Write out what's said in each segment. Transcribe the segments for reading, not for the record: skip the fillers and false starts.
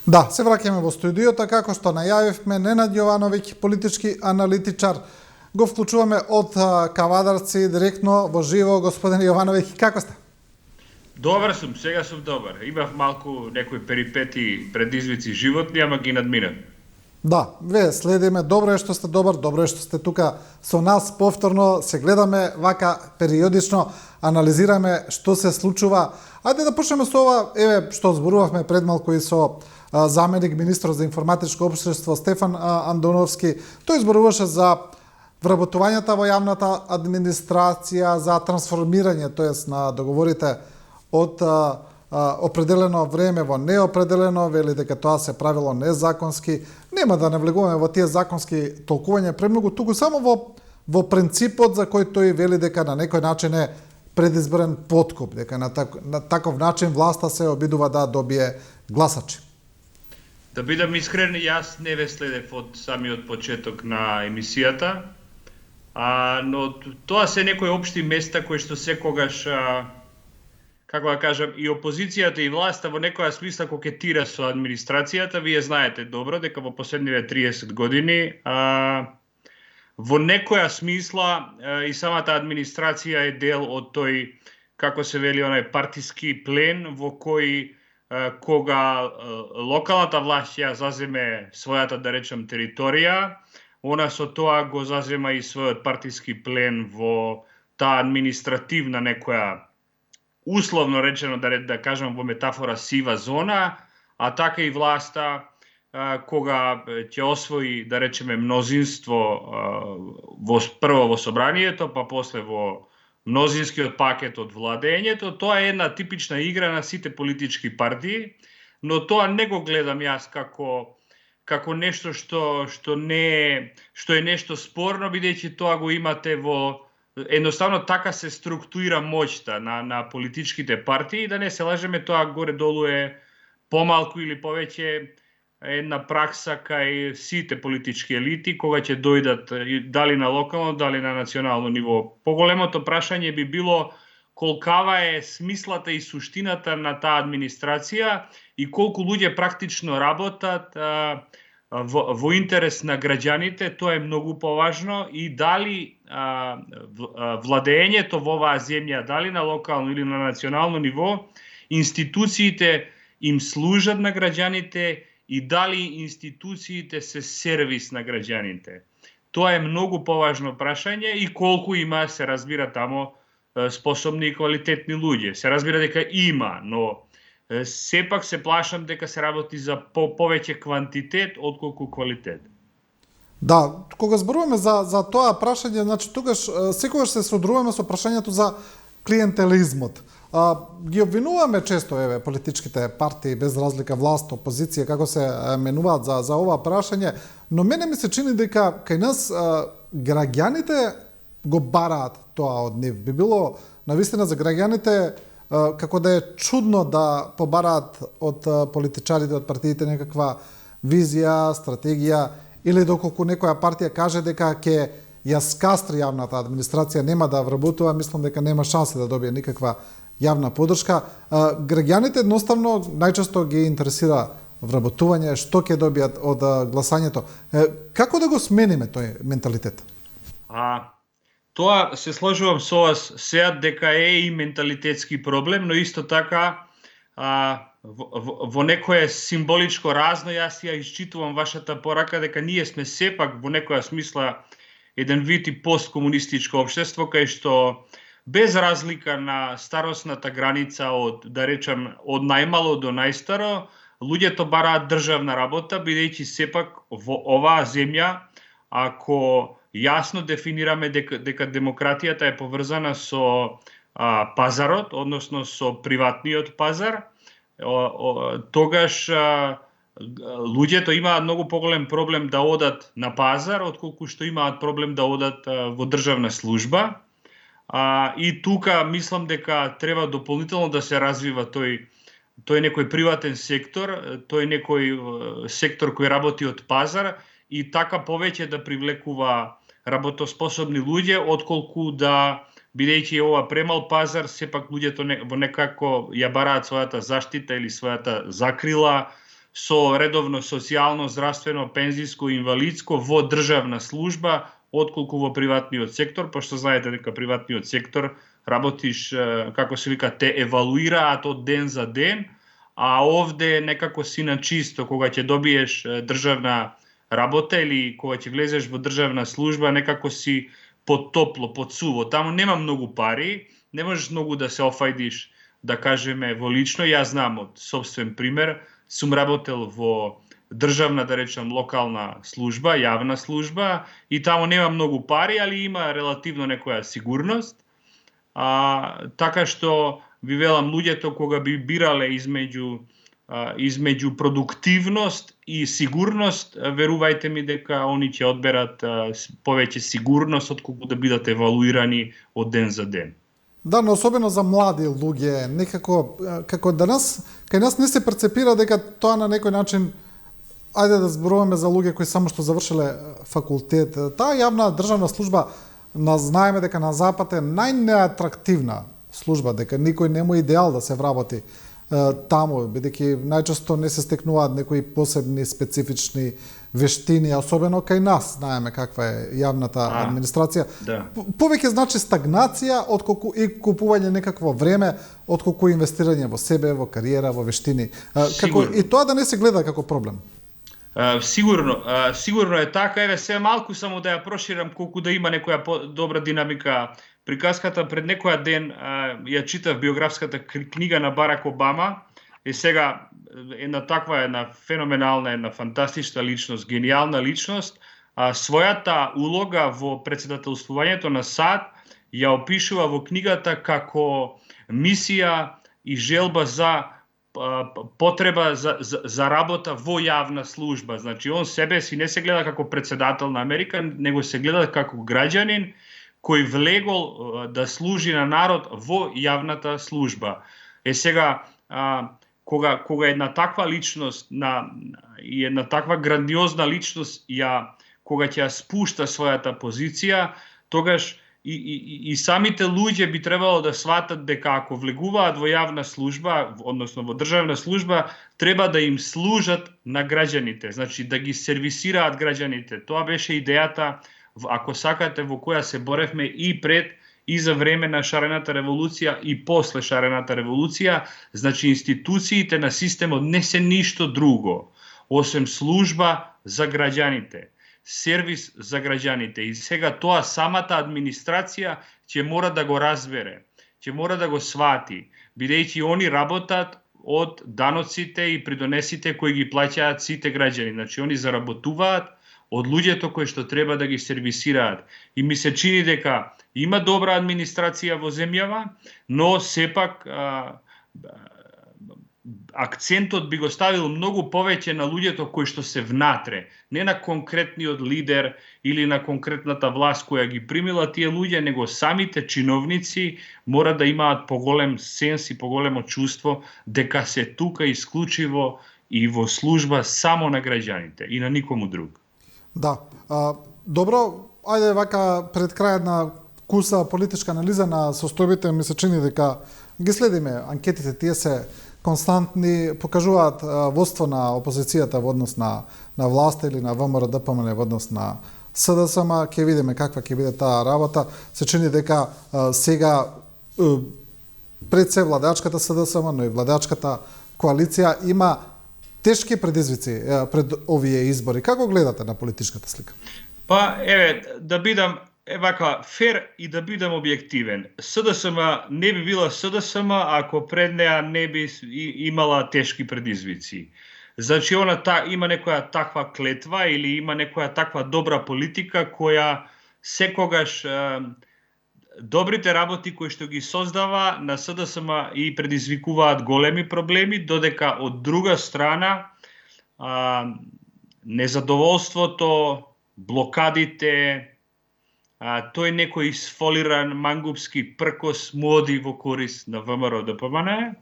Да, се враќаме во студиото, како што најавивме, Ненад Јовановиќ, политички аналитичар. Го вклучуваме од Кавадарци директно во живо. Господин Јовановиќ, како сте? Добар сум, сега сум добар. Имав малку некои перипети, предизвици животни, ама ги надминав. Да, ве следиме. Добро е што сте добар, добро е што сте тука со нас повторно. Се гледаме вака периодично, анализираме што се случува. Ајде да почнеме со ова, еве што зборувавме пред малку и со заменик министр за информатичко општество Стефан Андоновски. Тој зборуваше за вработувањата во јавната администрација, за трансформирање, тоест на договорите од определено време во неопределено, вели дека тоа се правило незаконски. Нема да навлегуваме во тие законски толкувања премногу, туку само во принципот за кој тој вели дека на некој начин е предизборен подкуп, дека на таков начин власта се обидува да добие гласачи. Да бидам искрен, јас не ве следев од самиот почеток на емисијата, но тоа се некои општи места кои што секогаш, како да кажам, и опозицијата и власта во некоја смисла кокетира со администрацијата. Вие знаете добро дека во последниве 30 години во некоја смисла и самата администрација е дел од тој, како се вели, онај партиски плен во кој кога локалната власт ја заземе својата, да речем, територија, она со тоа го зазема и својот партиски плен во таа административна некоја, условно речено, да кажам во метафора, сива зона, а така и власта кога ќе освои, да речеме, мнозинство прво во собранието, па после во мнозинскиот пакет од владењето. Тоа е една типична игра на сите политички партии, но тоа не го гледам јас како нешто што е нешто спорно, бидејќи тоа го имате во едноставно така се структуира моќта на политичките партии. Да не се лажеме, тоа горе-долу е помалку или повеќе една пракса кај сите политички елити, кога ќе дојдат дали на локално, дали на национално ниво. Поголемото прашање би било колкава е смислата и суштината на таа администрација и колку луѓе практично работат во интерес на граѓаните. Тоа е многу поважно, и дали владењето во оваа земја, дали на локално или на национално ниво, институциите им служат на граѓаните и дали институциите се сервис на граѓаните. Тоа е многу поважно прашање, и колку има, се разбира, тамо способни и квалитетни луѓе. Се разбира дека има, но сепак се плашам дека се работи за повеќе квантитет отколку квалитет. Да, кога зборуваме за тоа прашање, значи тогаш секогаш се содруваме со прашањето за клиентелизмот. Ги обвинуваме често политичките партии, без разлика власт, опозиција, како се менуваат за ова прашање, но мене ми се чини дека кај нас граѓаните го бараат тоа од нив. Би било навистина за граѓаните како да е чудно да побараат од политичарите, од партиите некаква визија, стратегија, или доколку некоја партија каже дека ќе ја скастри јавната администрација, нема да вработува, мислам дека нема шанси да добие никаква јавна поддршка. Граѓаните едноставно најчесто ги интересира вработување, што ќе добијат од гласањето. Како да го смениме тој менталитет? Тоа се сложувам со вас сега дека е и менталитетски проблем, но исто така во некое символичко разно јас ја исчитувам вашата порака дека ние сме сепак во некоја смисла еден вид и посткомунистичко општество, кај што без разлика на старосната граница од, да речем, од најмало до најстаро, луѓето бараат државна работа, бидејќи сепак во оваа земја, ако јасно дефинираме дека демократијата е поврзана со пазарот, односно со приватниот пазар, тогаш луѓето имаат многу поголем проблем да одат на пазар, отколку што имаат проблем да одат во државна служба. И тука мислам дека треба дополнително да се развива тој некој приватен сектор, тој некој сектор кој работи од пазар, и така повеќе да привлекува работоспособни луѓе, отколку да, бидејќи ова премал пазар, сепак луѓето во некако ја бараат својата заштита или својата закрила со редовно социјално, здравствено, пензиско, инвалидско во државна служба, отколку во приватниот сектор, пошто знаете дека приватниот сектор работиш, како се вика, те евалуираат од ден за ден, а овде некако си на чисто, кога ќе добиеш државна работа или кога ќе влезеш во државна служба, некако си под топло, под суво. Таму нема многу пари, не можеш многу да се офајдиш, да кажеме, во лично. Јас знам од собствен пример, сум работел во државна, да речам, локална служба, јавна служба, и таму нема многу пари, али има релативно некоја сигурност. Така што ви велам, луѓето кога би бирале измеѓу продуктивност и сигурност, верувајте ми дека они ќе одберат повеќе сигурност отколку да бидат евалуирани од ден за ден. Да, но особено за млади луѓе, некако како данас, кај нас не се перцепира дека тоа на некој начин, ајде да зборуваме за луѓе кои само што завршиле факултет. Таа јавна државна служба, знаеме дека на Запад е најнеатрактивна служба, дека никој нема идеал да се вработи таму, бидејќи најчесто не се стекнуваат некои посебни специфични вештини, особено кај нас, знаеме каква е јавната администрација. Да. Повеќе значи стагнација отколку и купување некакво време, отколку инвестирање во себе, во кариера, во вештини. Како и тоа да не се гледа како проблем. Сигурно е така. Еве, се малку само да ја проширам, колку да има некоја добра динамика. Приказката пред некоја ден ја читав биографската книга на Барак Обама, и сега една феноменална, една фантастична личност, гениална личност, својата улога во претседателствувањето на САД ја опишува во книгата како мисија и желба за потреба за работа во јавна служба. Значи, он себе си не се гледа како претседател на Америка, него се гледа како граѓанин кој влегол да служи на народ во јавната служба. Сега, кога една таква личност и една таква грандиозна личност кога ќе ја спушта својата позиција, тогаш и самите луѓе би требало да сватат дека ако влегуваат во јавна служба, односно во државна служба, треба да им служат на граѓаните, значи да ги сервисираат граѓаните. Тоа беше идејата, ако сакате, во која се боревме и пред и за време на шарената револуција и после шарената револуција. Значи, институциите на системот не се ништо друго осем служба за граѓаните, сервис за граѓаните. И сега тоа самата администрација ќе мора да го разбере, ќе мора да го свати, бидејќи они работат од даноците и придонесите кои ги плаќаат сите граѓани. Значи, они заработуваат од луѓето кои што треба да ги сервисираат. И ми се чини дека има добра администрација во земјава, но сепак акцентот би го ставил многу повеќе на луѓето кои што се внатре, не на конкретниот лидер или на конкретната власт која ги примила тие луѓе, него самите чиновници мора да имаат поголем сенс и поголемо чувство дека се тука исклучиво и во служба само на граѓаните и на никому друг. Да. Добро, ајде вака пред крајот на куса политичка анализа на состојбите, ми се чини дека ги следиме анкетите, тие се константни, покажуваат водство на опозицијата во однос на власта или на ВМРО ДПМН во однос на СДСМ. Ќе видиме каква ќе биде таа работа. Се чини дека сега пред се владеачката СДСМ, но и владеачката коалиција има тешки предизвици пред овие избори. Како гледате на политичката слика? Па, еве, да бидам вака фер и да бидам објективен. СДСМ не би била СДСМ ако пред неа не би имала тешки предизвици. Значи, она има некоја таква клетва или има некоја таква добра политика која секогаш добрите работи кои што ги создава на СДСМ и предизвикуваат големи проблеми, додека од друга страна незадоволството, блокадите, тој некој изфолиран мангупски пркос моди во корис на ВМРО ДПМН.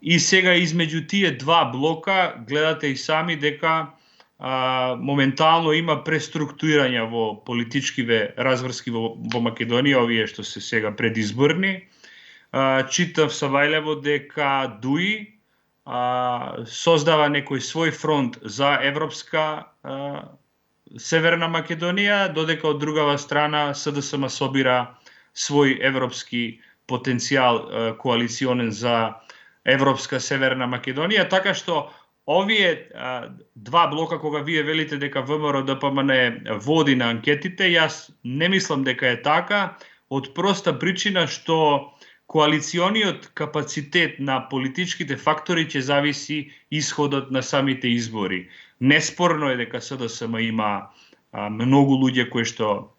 И сега измеѓу тие два блока гледате и сами дека моментално има преструктурирање во политичкиве разврски во Македонија, овие што се сега предизборни. Читав Савајлево дека ДУИ создава некој свој фронт за европска Северна Македонија, додека од другава страна СДСМ собира свој европски потенцијал коалиционен за европска Северна Македонија, така што овие два блока, кога вие велите дека ВМРО ДПМН води на анкетите, јас не мислам дека е така, од проста причина што коалициониот капацитет на политичките фактори ќе зависи исходот на самите избори. Неспорно е дека СДСМ има многу луѓе кои што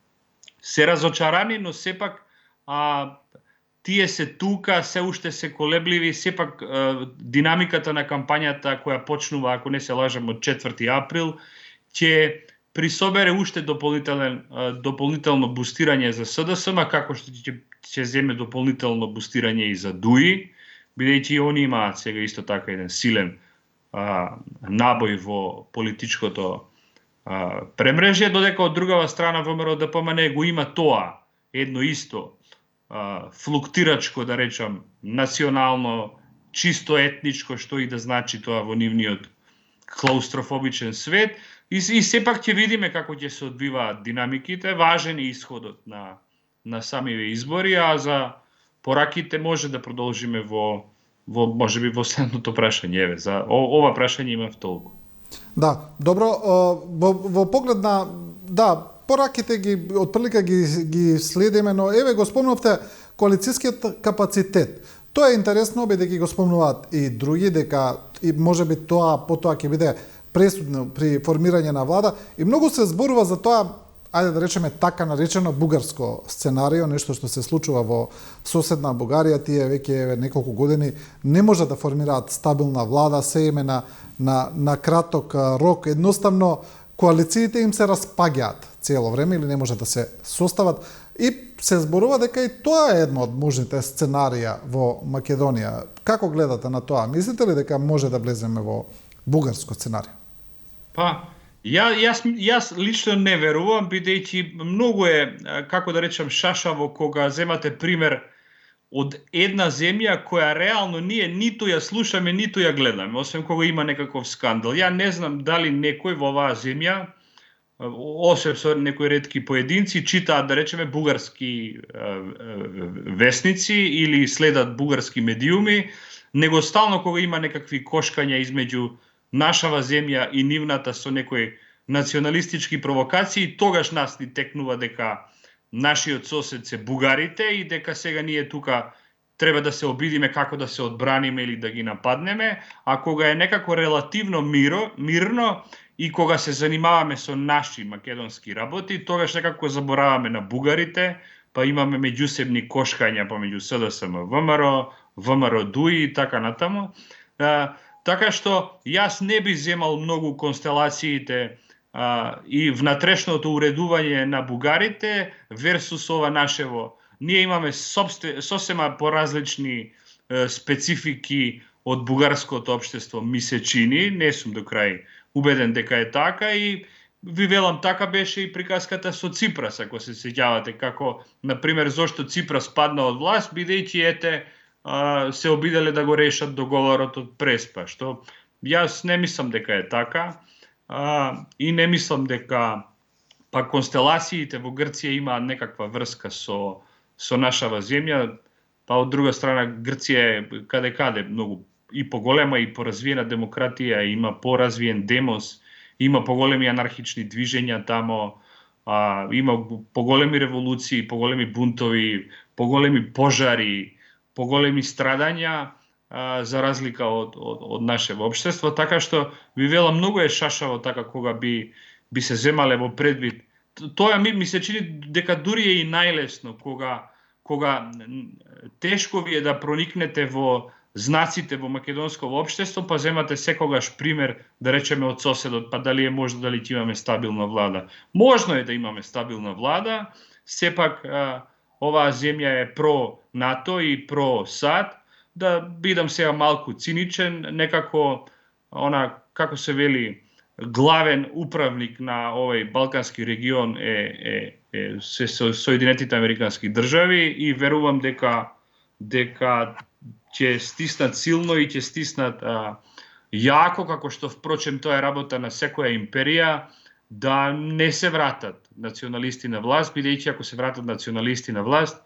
се разочарани, но сепак тие се тука, се уште се колебливи, сепак динамиката на кампањата која почнува, ако не се лажам, од 4 април, ќе присобере уште дополнително бустирање за СДСМ, како што ќе земе дополнително бустирање и за ДУИ, бидејќи и они имаат сега исто така еден силен набој во политичкото премрежје, додека од другава страна ВМРО ДПМН го има тоа, едно исто, флуктирачко, да речам, национално, чисто етничко, што и да значи тоа во нивниот клаустрофобичен свет, и сепак ќе видиме како ќе се одбиваат динамиките, важен е исходот на самиве избори, а за пораките може да продолжиме во можеби во следното прашање. За ова прашање имав толку. Да, добро, во поглед на пораките ги отприлика ги следиме, но еве го спомнавте коалицијскиот капацитет. Тоа е интересно, бидејќи го спомнуваат и други, дека и можеби тоа потоа ќе биде пресудно при формирање на влада, и многу се зборува за тоа, ајде да речеме така наречено бугарско сценарио, нешто што се случува во соседна Бугарија. Тие веќе неколку години не може да формираат стабилна влада, се име на краток рок. Едноставно коалициите им се распаѓаат цело време или не може да се состават, и се зборува дека и тоа е едно од можните сценарија во Македонија. Како гледате на тоа? Мислите ли дека може да влеземе во бугарско сценарио? Јас лично не верувам, бидејќи многу е, како да речам, шашаво кога земате пример од една земја која реално ние ниту ја слушаме, ниту ја гледаме, освен кога има некаков скандал. Ја не знам дали некој во оваа земја, освен со некои ретки поединци, читаат, да речеме, бугарски весници или следат бугарски медиуми, него стално кога има некакви кошкања измеѓу нашава земја и нивната со некои националистички провокации, тогаш нас ни текнува дека нашиот сосед се бугарите и дека сега ние тука треба да се обидиме како да се одбраниме или да ги нападнеме, а кога е некако релативно мирно и кога се занимаваме со наши македонски работи, тогаш некако забораваме на бугарите, па имаме меѓусебни кошкања помеѓу СДСМ, ВМРО, ДУИ и така натаму. Така што јас не би земал многу констелациите и внатрешното уредување на бугарите версус ова нашево. Ние имаме сосема поразлични специфики од бугарското општество, ми се чини, не сум до крај убеден дека е така, и ви велам, така беше и приказката со Ципрас, ако се сеќавате, како, например, зошто Ципрас падна од власт, бидејќи се обиделе да го решат договорот од Преспа, што јас не мислам дека е така, и не мислам дека констелациите во Грција имаат некаква врска со нашава земја, па од друга страна Грција е каде многу и поголема и поразвиена демократија, има поразвиен демос, има поголеми анархични движења тамо, има поголеми револуции, поголеми бунтови, поголеми пожари, поголеми страдања, за разлика од нашето општество, така што ви велам, многу е шашаво така кога би се земале во предвид. Тоа ми се чини дека дури е и најлесно кога тешко ви е да проникнете во знаците во македонско општество, па земате секогаш пример, да речеме, од соседот, па дали е можно, дали ќе имаме стабилна влада. Можно е да имаме стабилна влада, сепак оваа земја е про НАТО и про САД. Да бидам сега малку циничен, некако, како се вели, главен управник на овој балкански регион се Соединетите Американски држави, и верувам дека ќе стиснат силно и ќе стиснат јако, како што впрочем тоа е работа на секоја империја, да не се вратат националисти на власт, бидејќи ако се вратат националисти на власт,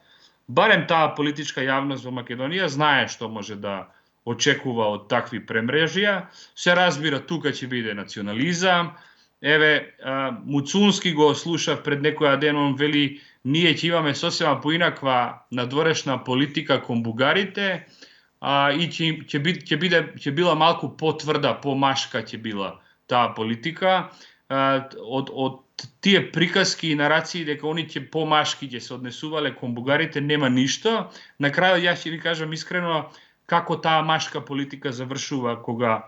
барем таа политичка јавност во Македонија знае што може да очекува од такви премрежија. Се разбира, тука ќе биде национализам. Еве, Муцунски го слушав пред некоја ден, он вели, ние ќе имаме сосема поинаква надворешна политика кон бугарите, и ќе била малку потврда, помашка ќе била таа политика. Од тие приказки и нарации дека они ќе помашки ќе се однесувале кон бугарите нема ништо. На крајот јас ќе ви кажам искрено како таа машка политика завршува кога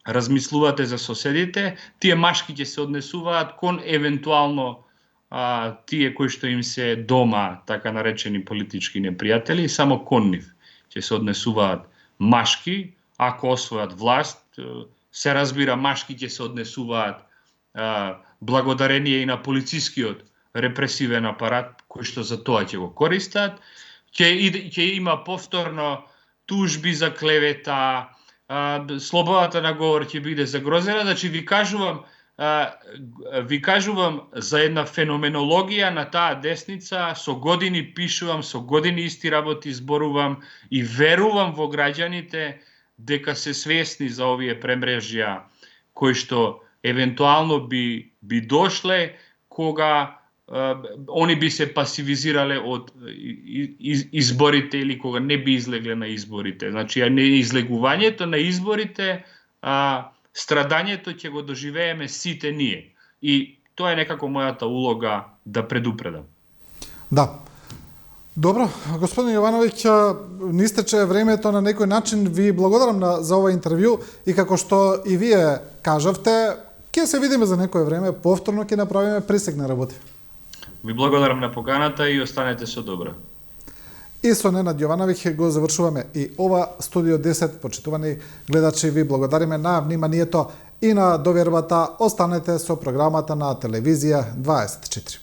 размислувате за соседите. Тие машки ќе се однесуваат кон евентуално тие кои што им се дома, така наречени политички непријатели, само кон нив ќе се однесуваат машки, ако освојат власт. Се разбира, машки ќе се однесуваат благодарение и на полицискиот репресивен апарат, кој што за тоа ќе го користат. Ќе има повторно тужби за клевета, слободата на говор ќе биде загрозена. Значи ви кажувам за една феноменологија на таа десница, со години пишувам, со години исти работи зборувам и верувам во граѓаните дека се свесни за овие премрежја кои што евентуално би дошле кога они би се пасивизирале од изборите или кога не би излегле на изборите. Значи, не излегувањето на изборите, страдањето ќе го доживееме сите ние. И тоа е некако мојата улога да предупредам. Да. Добро, господин Јовановиќ, ни истече времето на некој начин. Ви благодарам за ова интервју и како што и вие кажавте, ќе се видиме за некое време, повторно ќе направиме пресек на работи. Ви благодарам на поканата и останете со добро. И со Ненад Јовановиќ го завршуваме и ова Студио 10. Почитувани гледачи, ви благодариме на вниманието и на довербата. Останете со програмата на Телевизија 24.